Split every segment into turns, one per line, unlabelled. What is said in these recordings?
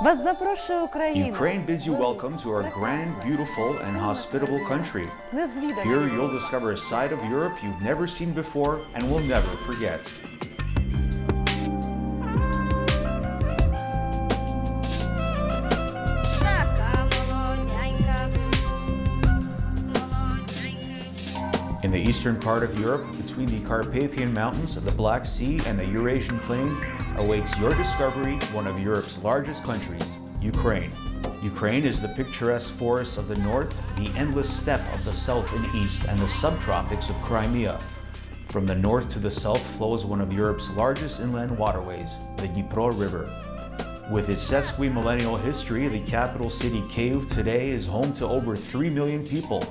Вас запрошує Україна.
Ukraine bids you welcome to our grand, beautiful, and hospitable country. Here you'll discover a side of Europe you've never seen before and will never forget. In the eastern part of Europe, between the Carpathian Mountains, the Black Sea, and the Eurasian Plain, awaits your discovery, one of Europe's largest countries, Ukraine. Ukraine is the picturesque forests of the north, the endless steppe of the south and east, and the subtropics of Crimea. From the north to the south flows one of Europe's largest inland waterways, the Dnipro River. With its sesquimillennial history, the capital city Kyiv today is home to over 3 million people,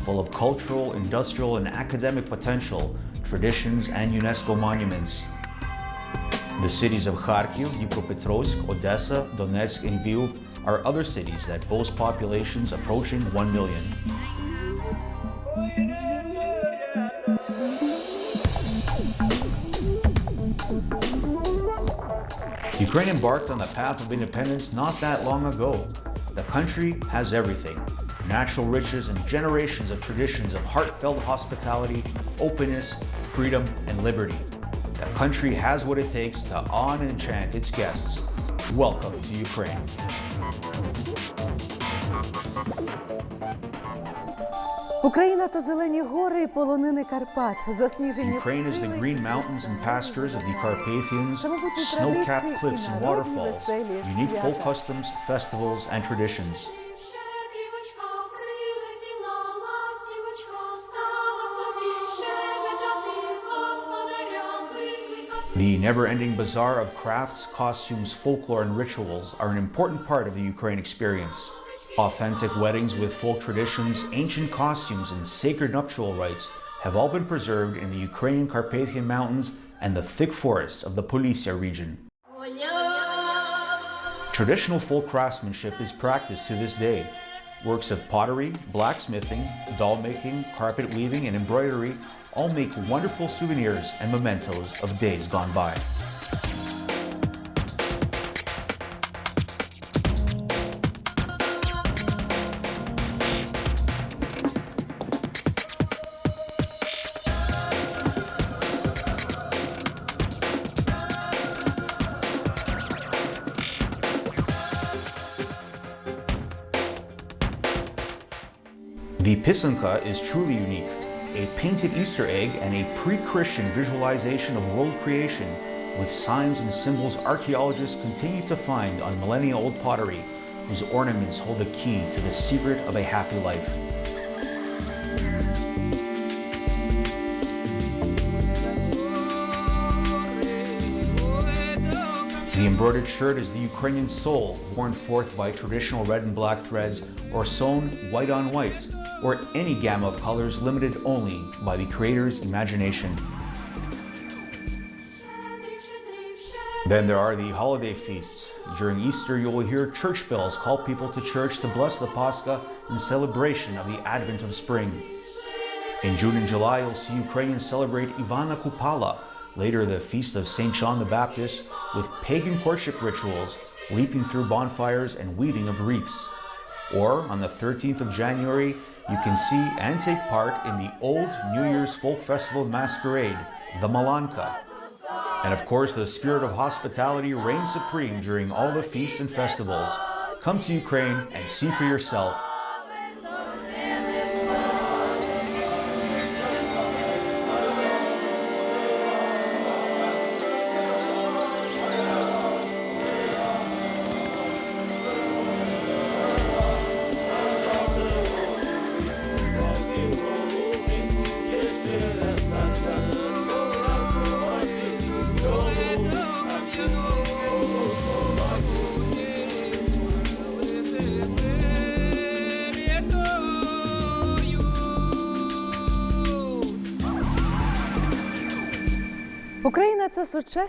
full of cultural, industrial, and academic potential, traditions, and UNESCO monuments. The cities of Kharkiv, Dnipropetrovsk, Odessa, Donetsk, and Lviv are other cities that boast populations approaching 1 million. Ukraine embarked on the path of independence not that long ago. The country has everything: natural riches and generations of traditions of heartfelt hospitality, openness, freedom, and liberty. The country has what it takes to awe and enchant its guests. Welcome to Ukraine.
Україна та зелені гори і полонини Карпат, засніжені
Ukraine is the green mountains and pastures of the Carpathians, snow-capped cliffs and waterfalls, unique folk customs, festivals, and traditions. The never-ending bazaar of crafts, costumes, folklore, and rituals are an important part of the Ukraine experience. Authentic weddings with folk traditions, ancient costumes, and sacred nuptial rites have all been preserved in the Ukrainian Carpathian Mountains and the thick forests of the Polisia region. Traditional folk craftsmanship is practiced to this day. Works of pottery, blacksmithing, doll making, carpet weaving, and embroidery all make wonderful souvenirs and mementos of days gone by. The pisanka is truly unique, a painted Easter egg and a pre-Christian visualization of world creation with signs and symbols archaeologists continue to find on millennia-old pottery, whose ornaments hold the key to the secret of a happy life. The embroidered shirt is the Ukrainian soul, worn forth by traditional red and black threads, or sewn white on white, or any gamma of colors limited only by the creator's imagination. Then there are the holiday feasts. During Easter, you will hear church bells call people to church to bless the Pascha in celebration of the advent of spring. In June and July, you'll see Ukrainians celebrate Ivana Kupala, later the feast of St. John the Baptist, with pagan courtship rituals, leaping through bonfires and weaving of wreaths. Or, on the 13th of January, you can see and take part in the old New Year's folk festival masquerade, the Malanka. And of course, the spirit of hospitality reigns supreme during all the feasts and festivals. Come to Ukraine and see for yourself.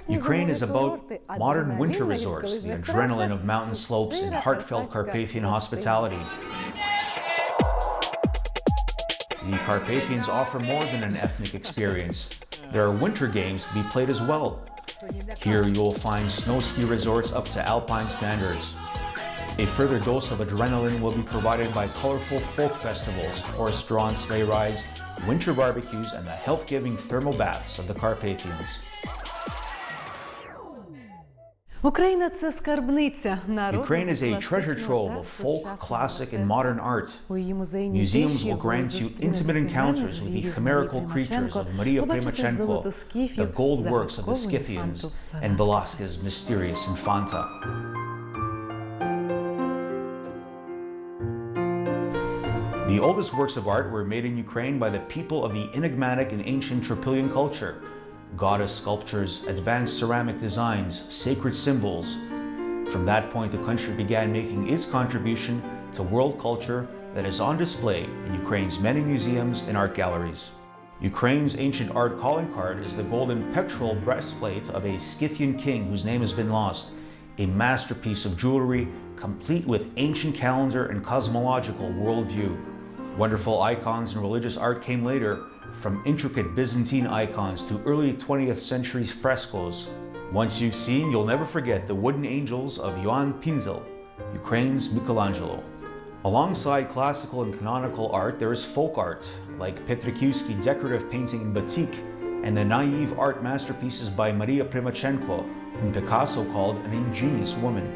Ukraine is about modern winter resorts, the adrenaline of mountain slopes, and heartfelt Carpathian hospitality. The Carpathians offer more than an ethnic experience. There are winter games to be played as well. Here you will find snow ski resorts up to alpine standards. A further dose of adrenaline will be provided by colorful folk festivals, horse-drawn sleigh rides, winter barbecues, and the health-giving thermal baths of the Carpathians.
Україна – це скарбниця народного
Ukraine is a treasure trove of folk, classic, and modern art. Museums will grant you intimate encounters with the chimerical creatures of Maria Primachenko, the gold works of the Scythians, and Velasquez's mysterious Infanta. The oldest works of art were made in Ukraine by the people of the enigmatic and ancient Trypillian culture. Goddess sculptures, advanced ceramic designs, sacred symbols. From that point, the country began making its contribution to world culture that is on display in Ukraine's many museums and art galleries. Ukraine's ancient art calling card is the golden pectoral breastplate of a Scythian king whose name has been lost, a masterpiece of jewelry complete with ancient calendar and cosmological worldview. Wonderful icons and religious art came later, from intricate Byzantine icons to early 20th century frescoes. Once you've seen, you'll never forget the wooden angels of Ioan Pinzel, Ukraine's Michelangelo. Alongside classical and canonical art, there is folk art, like Petrikiwski decorative painting in batik, and the naive art masterpieces by Maria Primachenko, whom Picasso called an ingenious woman.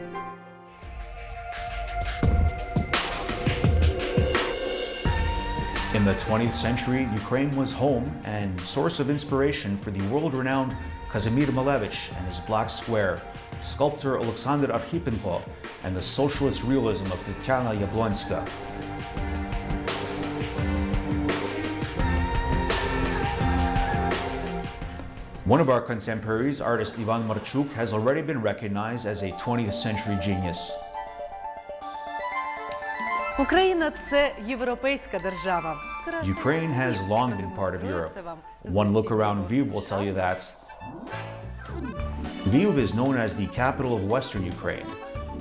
In the 20th century, Ukraine was home and source of inspiration for the world-renowned Kazimir Malevich and his Black Square, sculptor Alexander Archipenko, and the socialist realism of Tatiana Yablonska. One of our contemporaries, artist Ivan Marchuk, has already been recognized as a 20th century genius.
Україна – це європейська держава.
Ukraine has long been part of Europe. One look around VOB will tell you that. VOB is known as the capital of Western Ukraine.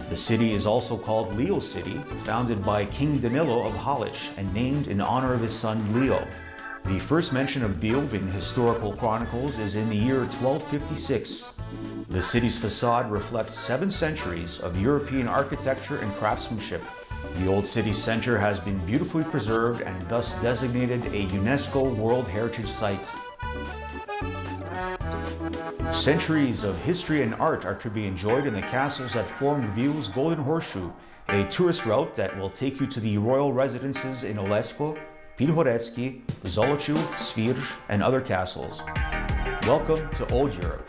The city is also called Leo City, founded by King Danilo of Halych and named in honor of his son Leo. The first mention of VOB in historical chronicles is in the year 1256. The city's facade reflects 7 centuries of European architecture and craftsmanship. The old city center has been beautifully preserved and thus designated a UNESCO World Heritage Site. Centuries of history and art are to be enjoyed in the castles that form VOB's Golden Horseshoe, a tourist route that will take you to the royal residences in Olesko, Pilhoretsky, Zolochiv, Svirj, and other castles. Welcome to Old Europe.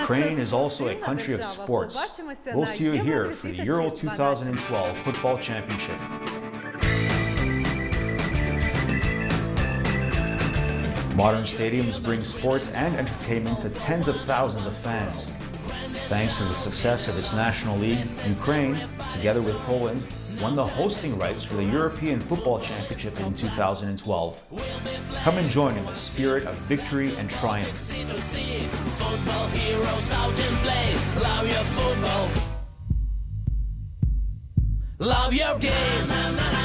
Ukraine is also a country of sports. We'll see you here for the Euro 2012 Football Championship. Modern stadiums bring sports and entertainment to tens of thousands of fans. Thanks to the success of its national league, Ukraine, together with Poland, won the hosting rights for the European Football Championship in 2012. Come and join in the spirit of victory and triumph.
Football heroes out in play. Love your football. Love your game.